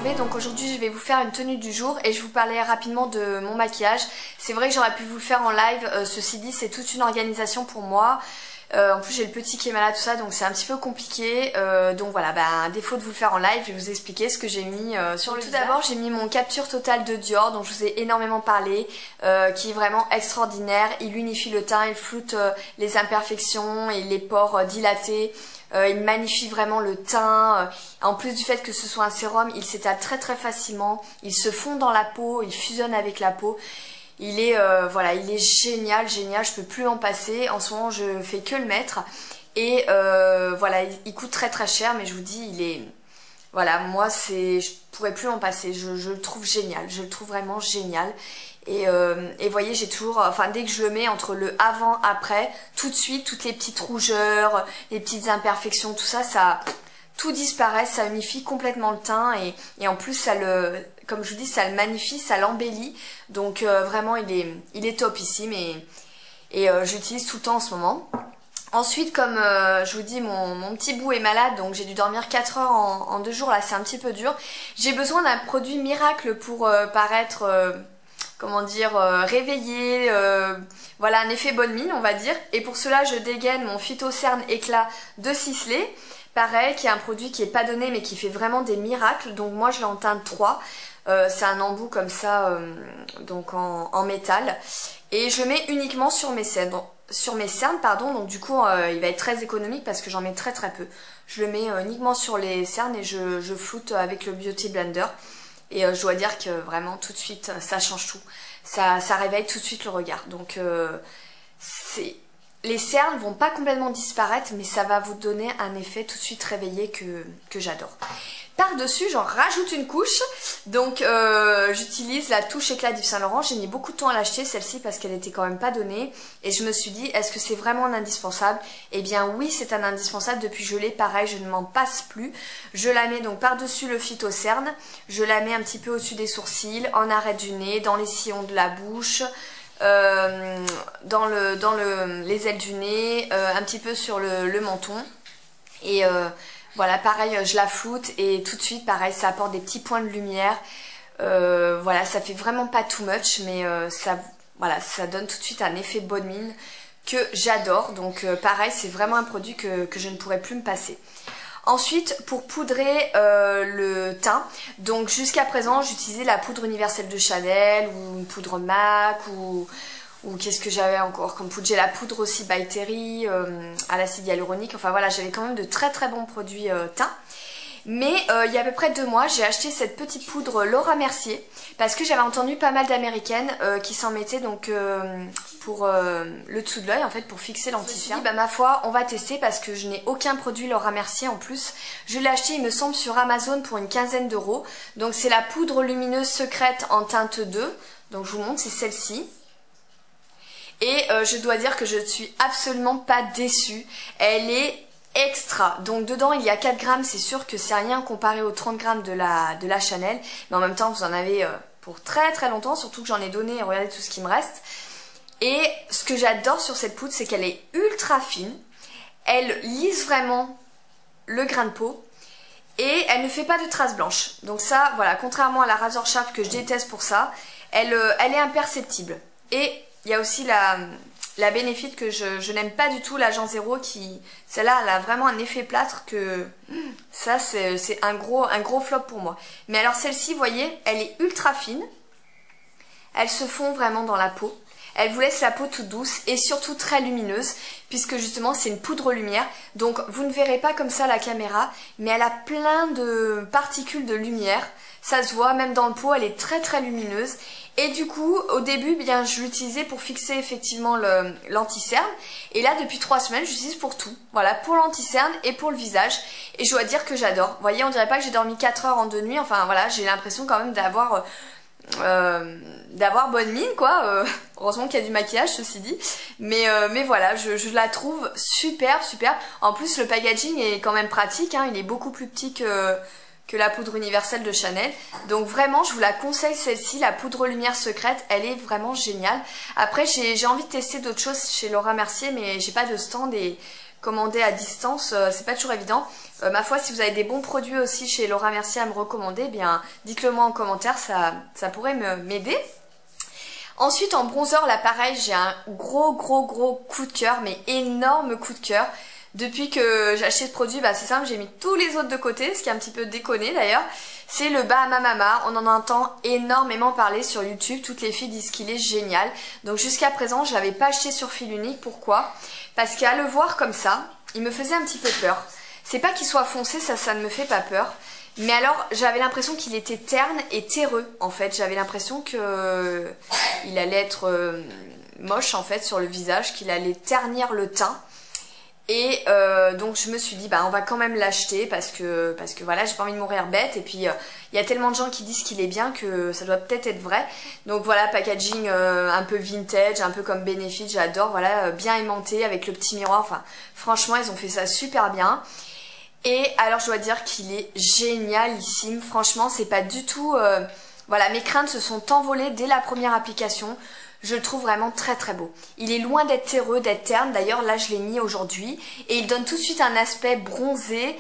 retrouver. Donc aujourd'hui je vais vous faire une tenue du jour et je vous parlais rapidement de mon maquillage. C'est vrai que j'aurais pu vous le faire en live, ceci dit c'est toute une organisation pour moi. En plus j'ai le petit qui est malade, tout ça, donc c'est un petit peu compliqué. Donc voilà, à défaut de vous le faire en live, je vais vous expliquer ce que j'ai mis sur le visage. Tout d'abord j'ai mis mon Capture Total de Dior, dont je vous ai énormément parlé, qui est vraiment extraordinaire. Il unifie le teint, il floute les imperfections et les pores dilatés. Il magnifie vraiment le teint. En plus du fait que ce soit un sérum, il s'étale très facilement. Il se fond dans la peau, il fusionne avec la peau. Il est voilà, il est génial, je peux plus en passer. En ce moment, je fais que le mettre. Et voilà, il coûte très cher, mais je vous dis, il est... Voilà, moi, je pourrais plus en passer. Je le trouve génial, je le trouve vraiment génial. Et voyez, j'ai toujours, enfin dès que je le mets, entre le avant-après, tout de suite, toutes les petites rougeurs, les petites imperfections, tout ça, tout disparaît, ça unifie complètement le teint et en plus ça comme je vous dis, ça le magnifie, ça l'embellit. Donc vraiment il est topissime et j'utilise tout le temps en ce moment. Ensuite, comme je vous dis, mon petit bout est malade, donc j'ai dû dormir 4 heures en 2 jours, là c'est un petit peu dur. J'ai besoin d'un produit miracle pour paraître... comment dire, réveillé, voilà, un effet bonne mine on va dire. Et pour cela je dégaine mon Phytocerne Éclat de Sisley, pareil, qui est un produit qui est pas donné mais qui fait vraiment des miracles. Donc moi je l'ai en teinte 3, c'est un embout comme ça, donc en métal. Et je le mets uniquement sur mes cernes, pardon, donc du coup il va être très économique parce que j'en mets très peu. Je le mets uniquement sur les cernes et je floute avec le Beauty Blender. Et je dois dire que vraiment tout de suite ça change tout, ça réveille tout de suite le regard. Donc les cernes vont pas complètement disparaître, mais ça va vous donner un effet tout de suite réveillé que j'adore. Par dessus j'en rajoute une couche, donc j'utilise la touche éclat d'Yves Saint Laurent. J'ai mis beaucoup de temps à l'acheter celle-ci parce qu'elle était quand même pas donnée et je me suis dit est-ce que c'est vraiment un indispensable? Eh bien oui, c'est un indispensable. Depuis que je l'ai, pareil, je ne m'en passe plus. Je la mets donc par dessus le Phytocerne, je la mets un petit peu au-dessus des sourcils, en arrêt du nez, dans les sillons de la bouche, dans les ailes du nez, un petit peu sur le menton et voilà, pareil, je la floute et tout de suite, pareil, ça apporte des petits points de lumière. Voilà, ça fait vraiment pas too much, mais voilà, ça donne tout de suite un effet bonne mine que j'adore. Donc pareil, c'est vraiment un produit que je ne pourrais plus me passer. Ensuite, pour poudrer le teint, donc jusqu'à présent, j'utilisais la poudre universelle de Chanel ou une poudre MAC ou qu'est-ce que j'avais encore comme poudre. J'ai la poudre aussi by Terry à l'acide hyaluronique. Enfin voilà, j'avais quand même de très bons produits teint. Mais il y a à peu près 2 mois, j'ai acheté cette petite poudre Laura Mercier parce que j'avais entendu pas mal d'américaines qui s'en mettaient donc pour le dessous de l'œil, en fait, pour fixer l'anti-cerne. Bah ma foi, on va tester parce que je n'ai aucun produit Laura Mercier en plus. Je l'ai acheté, il me semble, sur Amazon pour une 15aine d'euros. Donc c'est la poudre lumineuse secrète en teinte 2. Donc je vous montre, c'est celle-ci. Et je dois dire que je ne suis absolument pas déçue. Elle est extra. Donc dedans il y a 4 grammes, c'est sûr que c'est rien comparé aux 30 grammes de la Chanel. Mais en même temps vous en avez pour très longtemps, surtout que j'en ai donné, regardez tout ce qui me reste. Et ce que j'adore sur cette poudre, c'est qu'elle est ultra fine. Elle lisse vraiment le grain de peau. Et elle ne fait pas de traces blanches. Donc ça, voilà, contrairement à la Razor Sharp que je déteste pour ça, elle est imperceptible. Et il y a aussi la Benefit que je n'aime pas du tout, l'Agent Zéro, qui, celle-là, elle a vraiment un effet plâtre que, ça c'est un gros flop pour moi. Mais alors celle-ci, vous voyez, elle est ultra fine, elle se fond vraiment dans la peau, elle vous laisse la peau toute douce et surtout très lumineuse, puisque justement c'est une poudre lumière, donc vous ne verrez pas comme ça la caméra, mais elle a plein de particules de lumière, ça se voit, même dans le pot, elle est très lumineuse. Et du coup, au début, bien, je l'utilisais pour fixer effectivement l'anti-cerne. Et là, depuis 3 semaines, j'utilise pour tout. Voilà, pour l'anti-cerne et pour le visage. Et je dois dire que j'adore. Vous voyez, on dirait pas que j'ai dormi 4 heures en 2 nuits. Enfin, voilà, j'ai l'impression quand même d'avoir bonne mine, quoi. Heureusement qu'il y a du maquillage, ceci dit. Mais voilà, je la trouve super. En plus, le packaging est quand même pratique, hein. Il est beaucoup plus petit que la poudre universelle de Chanel. Donc vraiment, je vous la conseille celle-ci, la poudre lumière secrète, elle est vraiment géniale. Après, j'ai envie de tester d'autres choses chez Laura Mercier, mais j'ai pas de stand et commander à distance, c'est pas toujours évident. Ma foi, si vous avez des bons produits aussi chez Laura Mercier à me recommander, eh bien dites-le moi en commentaire, ça pourrait m'aider. Ensuite en bronzer, là pareil, j'ai un gros coup de cœur, mais énorme coup de cœur. Depuis que j'ai acheté ce produit, bah c'est simple, j'ai mis tous les autres de côté, ce qui est un petit peu déconné d'ailleurs. C'est le Bahama Mama, on en entend énormément parler sur YouTube, toutes les filles disent qu'il est génial. Donc jusqu'à présent, je l'avais pas acheté sur fil unique, pourquoi? Parce qu'à le voir comme ça, il me faisait un petit peu peur. C'est pas qu'il soit foncé, ça ne me fait pas peur. Mais alors, j'avais l'impression qu'il était terne et terreux, en fait. J'avais l'impression que il allait être moche, en fait, sur le visage, qu'il allait ternir le teint. Et donc je me suis dit bah on va quand même l'acheter parce que voilà, j'ai pas envie de mourir bête. Et puis il y a tellement de gens qui disent qu'il est bien que ça doit peut-être être vrai. Donc voilà, packaging un peu vintage, un peu comme Benefit, j'adore. Voilà, bien aimanté avec le petit miroir. Enfin franchement ils ont fait ça super bien. Et alors je dois dire qu'il est génialissime. Franchement c'est pas du tout... voilà, mes craintes se sont envolées dès la première application. Je le trouve vraiment très beau. Il est loin d'être terreux, d'être terne. D'ailleurs là je l'ai mis aujourd'hui. Et il donne tout de suite un aspect bronzé.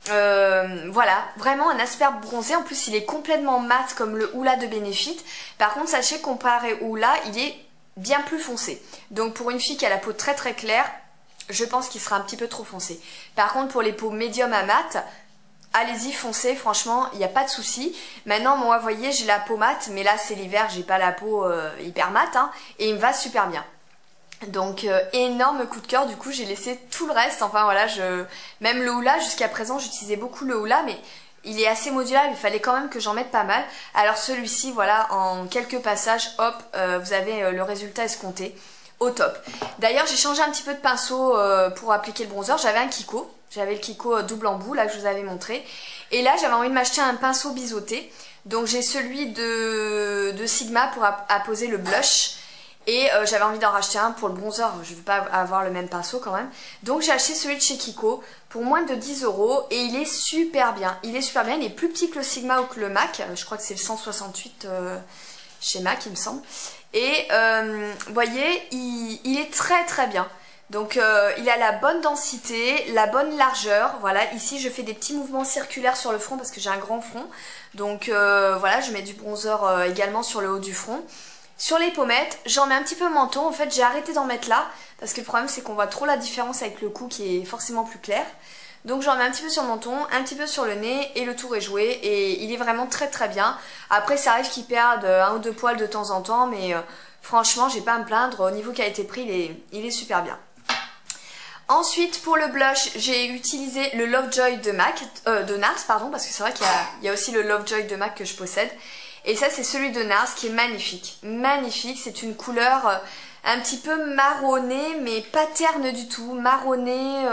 Voilà, vraiment un aspect bronzé. En plus il est complètement mat comme le Hoola de Benefit. Par contre sachez comparé au Hoola, il est bien plus foncé. Donc pour une fille qui a la peau très claire, je pense qu'il sera un petit peu trop foncé. Par contre pour les peaux médium à mat, allez-y, foncez, franchement, il n'y a pas de souci. Maintenant, moi, vous voyez, j'ai la peau mate, mais là, c'est l'hiver, j'ai pas la peau hyper mate, hein, et il me va super bien. Donc, énorme coup de cœur, du coup, j'ai laissé tout le reste. Enfin, voilà, même le Hoola, jusqu'à présent, j'utilisais beaucoup le Hoola, mais il est assez modulable, il fallait quand même que j'en mette pas mal. Alors, celui-ci, voilà, en quelques passages, hop, vous avez le résultat escompté. Au top. D'ailleurs, j'ai changé un petit peu de pinceau pour appliquer le bronzer. J'avais un Kiko. J'avais le Kiko double embout, là, que je vous avais montré. Et là, j'avais envie de m'acheter un pinceau biseauté. Donc, j'ai celui de Sigma pour apposer le blush. Et j'avais envie d'en racheter un pour le bronzer. Je ne veux pas avoir le même pinceau quand même. Donc, j'ai acheté celui de chez Kiko pour moins de 10 €. Et il est super bien. Il est super bien. Il est plus petit que le Sigma ou que le MAC. Je crois que c'est le 168 chez MAC, il me semble. Et vous voyez, il est très bien. Donc il a la bonne densité, la bonne largeur. Voilà, ici je fais des petits mouvements circulaires sur le front parce que j'ai un grand front. Donc voilà, je mets du bronzer également sur le haut du front. Sur les pommettes, j'en mets un petit peu menton. En fait, j'ai arrêté d'en mettre là parce que le problème c'est qu'on voit trop la différence avec le cou qui est forcément plus clair. Donc j'en mets un petit peu sur le menton, un petit peu sur le nez et le tour est joué et il est vraiment très bien. Après ça arrive qu'il perde un ou deux poils de temps en temps mais franchement j'ai pas à me plaindre, au niveau qualité-prix il est super bien. Ensuite pour le blush j'ai utilisé le Lovejoy de NARS pardon, parce que c'est vrai qu'il y a aussi le Lovejoy de MAC que je possède. Et ça c'est celui de NARS qui est magnifique, magnifique, c'est une couleur un petit peu marronnée mais pas terne du tout, marronnée...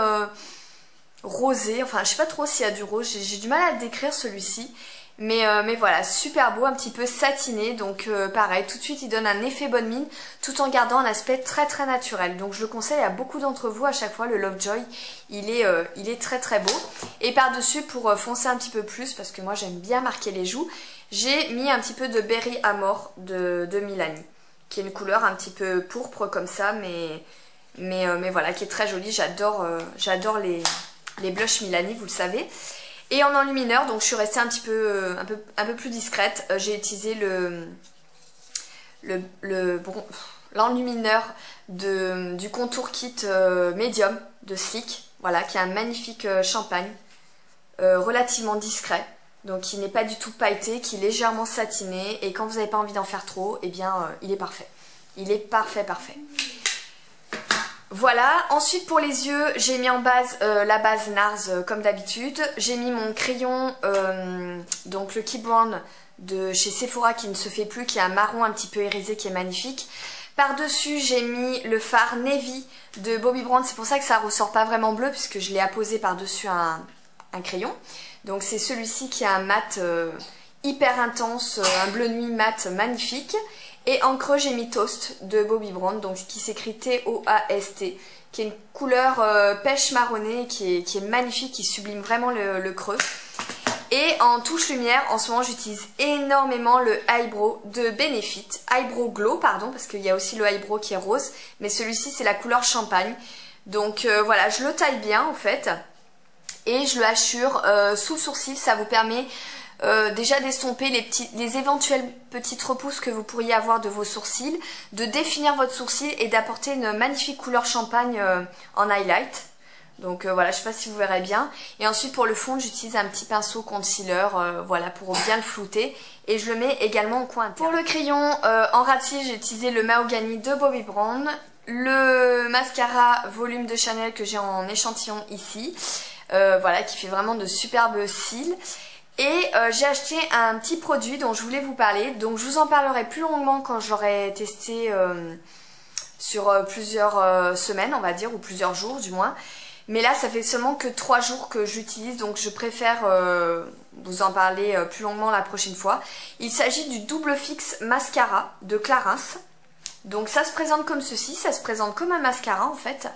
rosé, enfin je sais pas trop s'il y a du rose, j'ai du mal à le décrire celui-ci, mais voilà, super beau, un petit peu satiné, donc pareil, tout de suite il donne un effet bonne mine, tout en gardant un aspect très naturel, donc je le conseille à beaucoup d'entre vous à chaque fois, le Lovejoy, il est très beau, et par-dessus pour foncer un petit peu plus, parce que moi j'aime bien marquer les joues, j'ai mis un petit peu de Berry Amore de Milani, qui est une couleur un petit peu pourpre comme ça, mais voilà, qui est très jolie, j'adore les blushs Milani, vous le savez. Et en enlumineur, donc je suis restée un peu plus discrète. J'ai utilisé l'enlumineur du contour kit médium de Sleek, voilà, qui est un magnifique champagne, relativement discret. Donc il n'est pas du tout pailleté, qui est légèrement satiné. Et quand vous n'avez pas envie d'en faire trop, eh bien il est parfait. Il est parfait. Voilà, ensuite pour les yeux, j'ai mis en base la base NARS comme d'habitude. J'ai mis mon crayon, donc le Keep Brown de chez Sephora qui ne se fait plus, qui est un marron un petit peu irisé, qui est magnifique. Par-dessus, j'ai mis le fard Navy de Bobbi Brown. C'est pour ça que ça ressort pas vraiment bleu, puisque je l'ai apposé par-dessus un crayon. Donc c'est celui-ci qui a un mat hyper intense, un bleu nuit mat magnifique. Et en creux, j'ai mis Toast de Bobbi Brown, donc qui s'écrit T-O-A-S-T, qui est une couleur pêche marronnée, qui est magnifique, qui sublime vraiment le creux. Et en touche lumière, en ce moment, j'utilise énormément le Eyebrow de Benefit, Eyebrow Glow, pardon, parce qu'il y a aussi le Eyebrow qui est rose, mais celui-ci, c'est la couleur champagne. Donc voilà, je le taille bien en fait. Et je le hachure sous le sourcil, ça vous permet déjà d'estomper les éventuelles petites repousses que vous pourriez avoir de vos sourcils, de définir votre sourcil et d'apporter une magnifique couleur champagne en highlight. Donc voilà, je ne sais pas si vous verrez bien. Et ensuite pour le fond, j'utilise un petit pinceau concealer, voilà, pour bien le flouter. Et je le mets également au coin interne. Pour le crayon en rat de cils, j'ai utilisé le Mahogany de Bobbi Brown, le mascara volume de Chanel que j'ai en échantillon ici. Voilà, qui fait vraiment de superbes cils. Et j'ai acheté un petit produit dont je voulais vous parler. Donc je vous en parlerai plus longuement quand je l'aurai testé sur plusieurs semaines, on va dire, ou plusieurs jours du moins. Mais là, ça fait seulement que 3 jours que j'utilise, donc je préfère vous en parler plus longuement la prochaine fois. Il s'agit du Double Fix Mascara de Clarins. Donc ça se présente comme ceci, ça se présente comme un mascara en fait.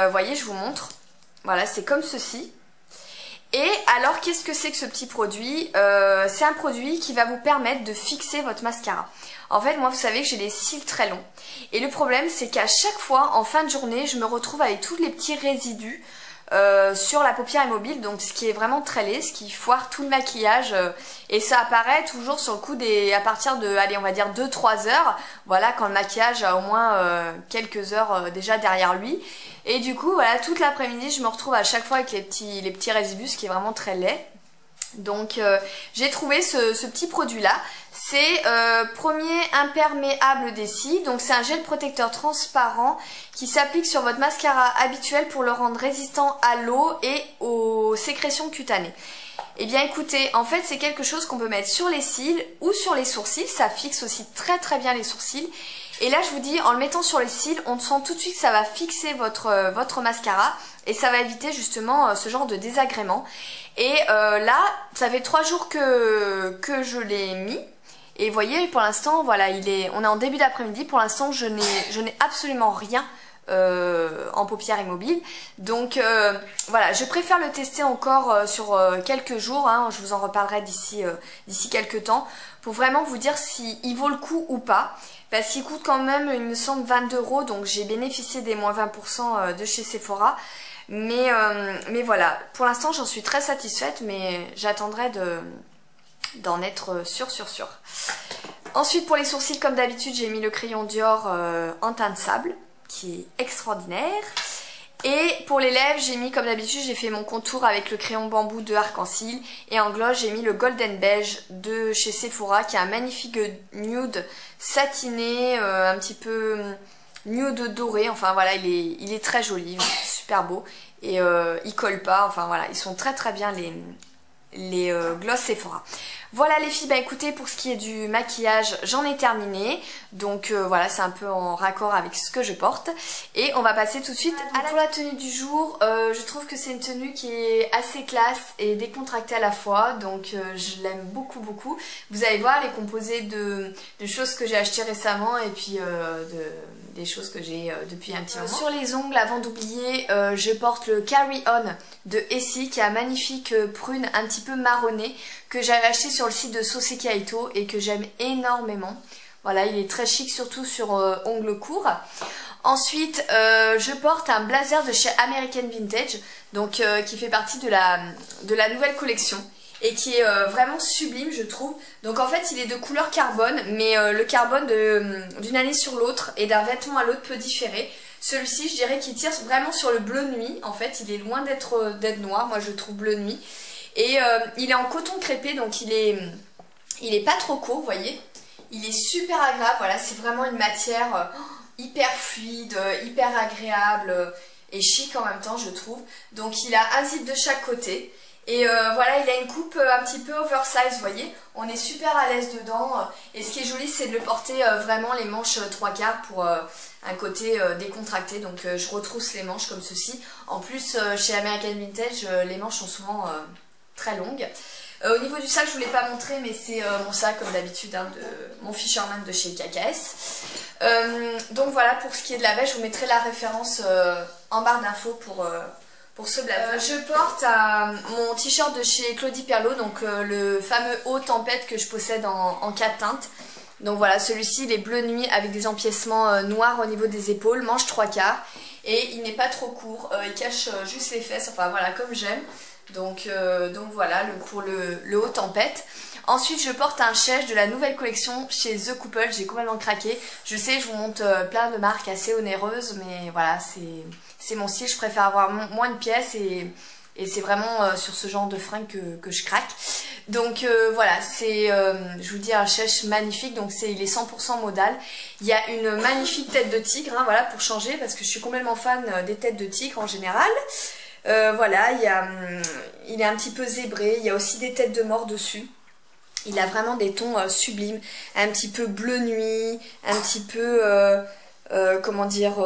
Voyez, je vous montre. Voilà, c'est comme ceci. Et alors, qu'est-ce que c'est que ce petit produit? C'est un produit qui va vous permettre de fixer votre mascara. En fait, moi, vous savez que j'ai des cils très longs. Et le problème, c'est qu'à chaque fois, en fin de journée, je me retrouve avec tous les petits résidus sur la paupière immobile. Donc, ce qui est vraiment très laid, ce qui foire tout le maquillage. Et ça apparaît toujours sur le coup à partir de, allez, on va dire 2-3 heures. Voilà, quand le maquillage a au moins quelques heures déjà derrière lui. Et du coup, voilà, toute l'après-midi, je me retrouve à chaque fois avec les petits résidus, ce qui est vraiment très laid. Donc, j'ai trouvé ce petit produit-là. C'est premier imperméable des cils. Donc, c'est un gel protecteur transparent qui s'applique sur votre mascara habituel pour le rendre résistant à l'eau et aux sécrétions cutanées. Eh bien, écoutez, en fait, c'est quelque chose qu'on peut mettre sur les cils ou sur les sourcils. Ça fixe aussi très très bien les sourcils. Et là, je vous dis, en le mettant sur les cils, on sent tout de suite que ça va fixer votre mascara et ça va éviter justement ce genre de désagrément. Et là, ça fait 3 jours que je l'ai mis. Et vous voyez, pour l'instant, voilà, on est en début d'après-midi. Pour l'instant, je n'ai absolument rien en paupières immobiles. Donc voilà, je préfère le tester encore sur quelques jours. Hein, je vous en reparlerai d'ici quelques temps pour vraiment vous dire s'il vaut le coup ou pas. Parce qu'il coûte quand même, il me semble, 22 €. Donc j'ai bénéficié des moins 20% de chez Sephora. Mais voilà, pour l'instant j'en suis très satisfaite. Mais j'attendrai d'en être sûre. Ensuite pour les sourcils, comme d'habitude, j'ai mis le crayon Dior en teint de sable, qui est extraordinaire. Et pour les lèvres, j'ai mis, comme d'habitude, j'ai fait mon contour avec le crayon bambou de Arc-en-Ciel. Et en gloss, j'ai mis le Golden Beige de chez Sephora, qui est un magnifique nude satiné, un petit peu nude doré. Enfin voilà, il est très joli, super beau. Et il colle pas, enfin voilà, ils sont très très bien les gloss Sephora. Voilà les filles, bah écoutez, pour ce qui est du maquillage, j'en ai terminé. Donc voilà, c'est un peu en raccord avec ce que je porte. Et on va passer tout de suite pour la tenue du jour. Je trouve que c'est une tenue qui est assez classe et décontractée à la fois. Donc je l'aime beaucoup. Vous allez voir, elle est composée de choses que j'ai achetées récemment et puis des choses que j'ai depuis un petit moment. Sur les ongles, avant d'oublier, je porte le Carry On de Essie, qui a un magnifique prune un petit peu marronné, que j'avais acheté sur le site de Soseki Aito et que j'aime énormément. Voilà, il est très chic, surtout sur ongles courts. Ensuite, je porte un blazer de chez American Vintage, donc qui fait partie de la nouvelle collection et qui est vraiment sublime, je trouve. Donc en fait, il est de couleur carbone, mais le carbone d'une année sur l'autre et d'un vêtement à l'autre peut différer. Celui-ci, je dirais qu'il tire vraiment sur le bleu nuit. En fait, il est loin d'être noir. Moi, je le trouve bleu nuit. Et il est en coton crêpé, donc il est pas trop court, vous voyez. Il est super agréable, voilà, c'est vraiment une matière hyper fluide, hyper agréable et chic en même temps, je trouve. Donc il a un zip de chaque côté. Et voilà, il a une coupe un petit peu oversize, vous voyez. On est super à l'aise dedans. Et ce qui est joli, c'est de le porter vraiment les manches 3/4 pour un côté décontracté. Donc je retrousse les manches comme ceci. En plus, chez American Vintage, les manches sont souvent très longues. Au niveau du sac, je ne vous l'ai pas montré, mais c'est mon sac comme d'habitude, hein, de mon Fisherman de chez KKS. Donc voilà, pour ce qui est de la veste, je vous mettrai la référence en barre d'infos pour ce blazer. Je porte mon t-shirt de chez Claudie Pierlot, donc le fameux haut tempête que je possède en 4 teintes. Donc voilà, celui-ci il est bleu nuit avec des empiècements noirs au niveau des épaules, manche 3/4. et il n'est pas trop court, il cache juste les fesses, enfin voilà comme j'aime. Donc voilà pour le haut tempête. Ensuite je porte un chèche de la nouvelle collection chez The Couple, j'ai complètement craqué. Je sais, je vous montre plein de marques assez onéreuses, mais voilà c'est mon style, je préfère avoir moins de pièces et c'est vraiment sur ce genre de fringues que je craque. Donc voilà, c'est je vous dis un chèche magnifique, donc il est 100% modal. Il y a une magnifique tête de tigre, hein, voilà, pour changer, parce que je suis complètement fan des têtes de tigre en général. Voilà, il est un petit peu zébré, il y a aussi des têtes de mort dessus. Il a vraiment des tons sublimes, un petit peu bleu nuit, un petit peu, comment dire,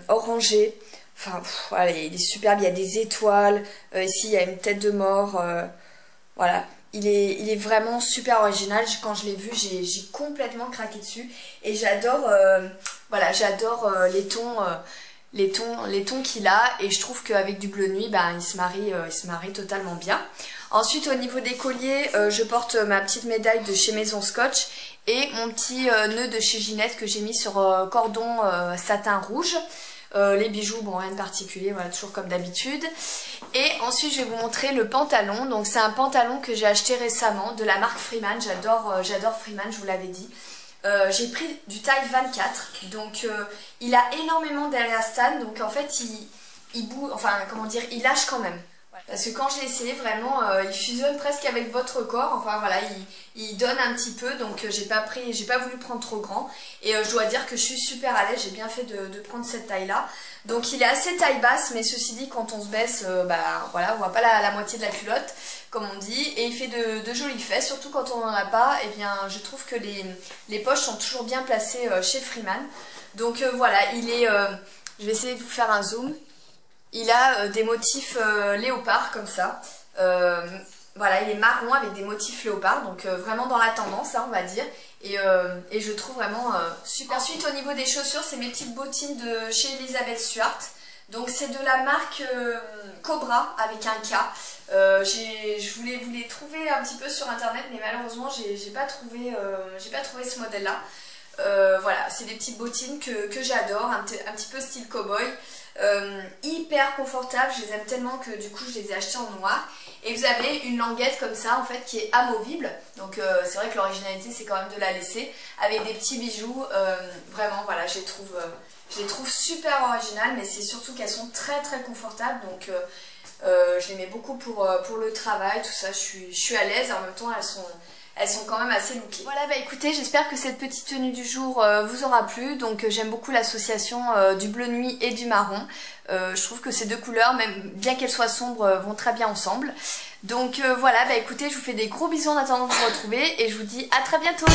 orangé. Enfin, voilà, il est superbe, il y a des étoiles, ici il y a une tête de mort, voilà. Il est vraiment super original, quand je l'ai vu j'ai complètement craqué dessus. Et j'adore, voilà, j'adore les tons qu'il a, et je trouve qu'avec du bleu nuit, ben, il se marie totalement bien. Ensuite au niveau des colliers, je porte ma petite médaille de chez Maison Scotch et mon petit nœud de chez Ginette que j'ai mis sur cordon satin rouge. Les bijoux, bon rien de particulier, voilà, toujours comme d'habitude. Et ensuite je vais vous montrer le pantalon. Donc c'est un pantalon que j'ai acheté récemment de la marque Freeman, j'adore Freeman, je vous l'avais dit. J'ai pris du taille 24, donc il a énormément d'élastan, donc en fait il bouge, enfin comment dire, il lâche quand même. Parce que quand je l'ai essayé, vraiment, il fusionne presque avec votre corps. Enfin voilà, il donne un petit peu, donc j'ai pas voulu prendre trop grand. Et je dois dire que je suis super à l'aise, j'ai bien fait de prendre cette taille-là. Donc il est assez taille basse, mais ceci dit, quand on se baisse, bah voilà, on voit pas la moitié de la culotte, comme on dit. Et il fait de jolies fesses, surtout quand on n'en a pas. Et bien, je trouve que les poches sont toujours bien placées chez Freeman. Donc voilà, je vais essayer de vous faire un zoom. Il a des motifs léopard comme ça. Voilà, il est marron avec des motifs léopard, donc vraiment dans la tendance, hein, on va dire. Et je trouve vraiment super. Ensuite, au niveau des chaussures, c'est mes petites bottines de chez Elizabeth Stuart. Donc c'est de la marque Cobra avec un K. Je voulais vous les trouver un petit peu sur internet, mais malheureusement j'ai pas trouvé ce modèle-là. Voilà, c'est des petites bottines que j'adore, un petit peu style cowboy. Hyper confortable, je les aime tellement que du coup je les ai achetés en noir. Et vous avez une languette comme ça en fait qui est amovible, donc c'est vrai que l'originalité c'est quand même de la laisser, avec des petits bijoux. Vraiment voilà, je les trouve super originales, mais c'est surtout qu'elles sont très très confortables, donc je les mets beaucoup pour le travail, tout ça. Je suis à l'aise, et en même temps elles sont quand même assez lookées. Voilà, bah écoutez, j'espère que cette petite tenue du jour vous aura plu. Donc j'aime beaucoup l'association du bleu nuit et du marron. Je trouve que ces deux couleurs, même bien qu'elles soient sombres, vont très bien ensemble. Donc voilà, bah écoutez, je vous fais des gros bisous en attendant de vous retrouver et je vous dis à très bientôt.